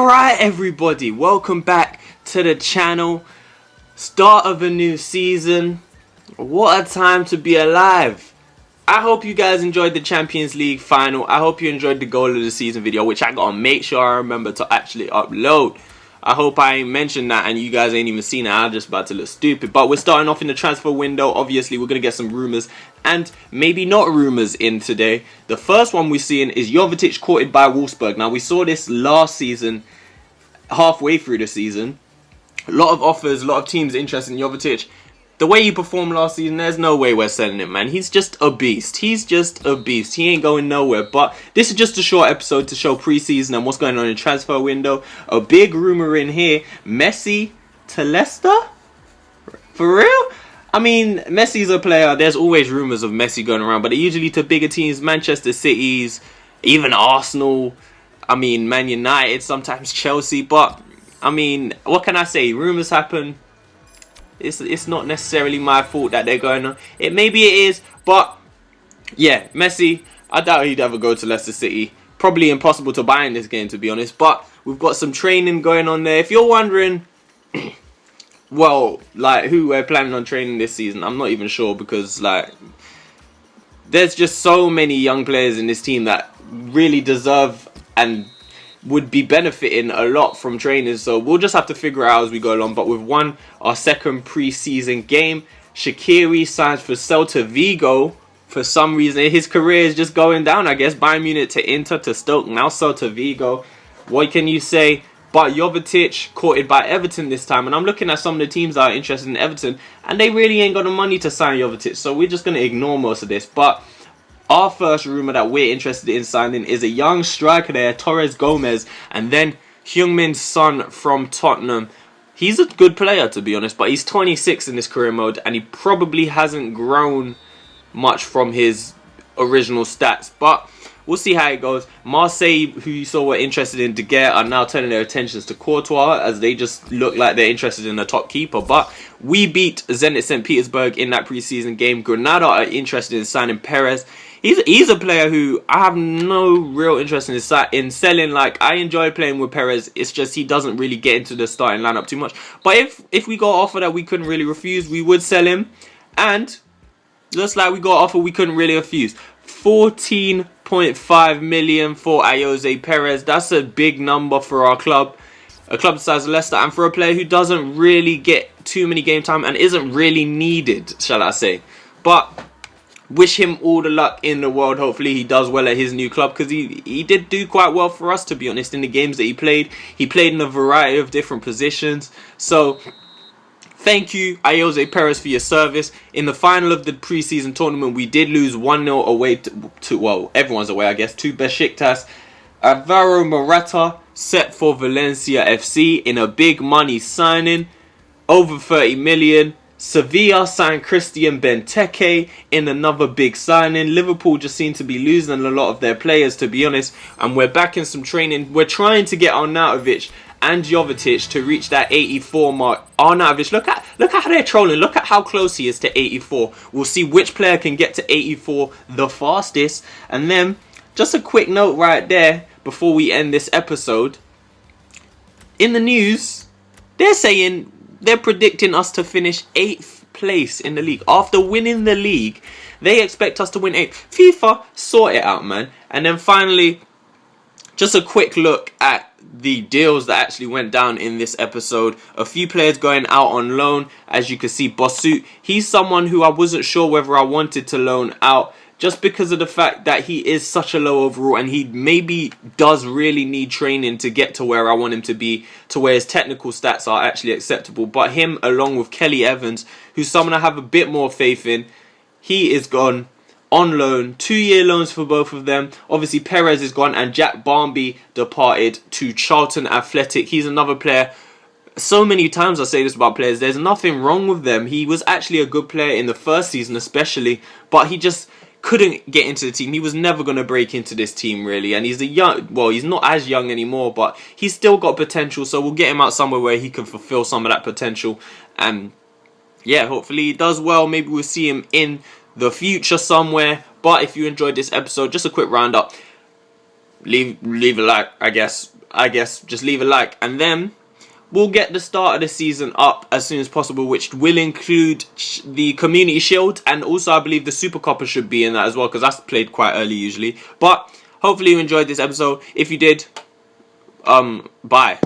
Alright everybody, welcome back to the channel. Start of a new season. What a time to be alive. I hope you guys enjoyed the Champions League final. I hope you enjoyed the goal of the season video, which I gotta make sure I remember to actually upload. I hope I ain't mentioned that and you guys ain't even seen it. I'm just about to look stupid. But we're starting off in the transfer window. Obviously, we're going to get some rumours and maybe not rumours in today. The first one we're seeing is Jovetic courted by Wolfsburg. Now, we saw this last season, halfway through the season. A lot of offers, a lot of teams interested in Jovetic. The way he performed last season, there's no way we're selling him, man. He's just a beast. He's just a beast. He ain't going nowhere. But this is just a short episode to show pre-season and what's going on in the transfer window. A big rumour in here. Messi to Leicester? For real? I mean, Messi's a player. There's always rumours of Messi going around. But they're usually to bigger teams. Manchester Cities, even Arsenal. I mean, Man United, sometimes Chelsea. But, I mean, what can I say? Rumours happen. It's not necessarily my fault that they're going on. Maybe it is, but yeah, Messi, I doubt he'd ever go to Leicester City. Probably impossible to buy in this game, to be honest. But we've got some training going on there. If you're wondering, well, like who we're planning on training this season, I'm not even sure because like there's just so many young players in this team that really deserve and would be benefiting a lot from training, so we'll just have to figure out as we go along. But we've won our second pre-season game. Shaqiri signs for Celta Vigo. For some reason, his career is just going down, I guess. Bayern Munich to Inter to Stoke, now Celta Vigo. What can you say? But Jovetic courted by Everton this time, and I'm looking at some of the teams that are interested in Everton, and they really ain't got the money to sign Jovetic, so we're just going to ignore most of this. But our first rumour that we're interested in signing is a young striker there, Torres Gomez, and then Heung-min Son from Tottenham. He's a good player, to be honest, but he's 26 in this career mode, and he probably hasn't grown much from his original stats. But we'll see how it goes. Marseille, who you saw were interested in De Gea, are now turning their attentions to Courtois, as they just look like they're interested in a top keeper. But we beat Zenit St. Petersburg in that preseason game. Granada are interested in signing Perez. He's a player who I have no real interest in selling. Like, I enjoy playing with Perez. It's just he doesn't really get into the starting lineup too much. But if we got an offer that we couldn't really refuse, we would sell him. And just like we got an offer we couldn't really refuse. 14.5 million for Ayoze Perez. That's a big number for our club. A club the size of Leicester. And for a player who doesn't really get too many game time and isn't really needed, shall I say. But wish him all the luck in the world. Hopefully he does well at his new club, because he did do quite well for us, to be honest, in the games that he played. He played in a variety of different positions. So thank you, Ayoze Perez, for your service. In the final of the preseason tournament, we did lose 1-0 away to well, everyone's away, I guess, to Besiktas. Alvaro Morata set for Valencia FC in a big money signing, over 30 million. Sevilla signed Christian Benteke in another big signing. Liverpool just seem to be losing a lot of their players, to be honest. And we're back in some training. We're trying to get Arnautovic and Jovetic to reach that 84 mark. Arnautovic, look at how they're trolling. Look at how close he is to 84. We'll see which player can get to 84 the fastest. And then, just a quick note right there before we end this episode. In the news, they're predicting us to finish 8th place in the league. After winning the league, they expect us to win 8th. FIFA, sort it out, man. And then finally, just a quick look at the deals that actually went down in this episode. A few players going out on loan. As you can see, Bossut, he's someone who I wasn't sure whether I wanted to loan out, just because of the fact that he is such a low overall and he maybe does really need training to get to where I want him to be, to where his technical stats are actually acceptable. But him, along with Kelly Evans, who's someone I have a bit more faith in, he is gone on loan. 2-year loans for both of them. Obviously, Perez is gone and Jack Barmby departed to Charlton Athletic. He's another player. So many times I say this about players, there's nothing wrong with them. He was actually a good player in the first season especially, but he just couldn't get into the team. He was never going to break into this team, really. And he's he's not as young anymore, but he's still got potential. So we'll get him out somewhere where he can fulfill some of that potential. And yeah, hopefully he does well. Maybe we'll see him in the future somewhere. But if you enjoyed this episode, just a quick roundup. Leave a like, I guess. I guess just leave a like, and then we'll get the start of the season up as soon as possible, which will include the Community Shield, and also I believe the Super Copper should be in that as well, because that's played quite early usually. But hopefully you enjoyed this episode. If you did, bye.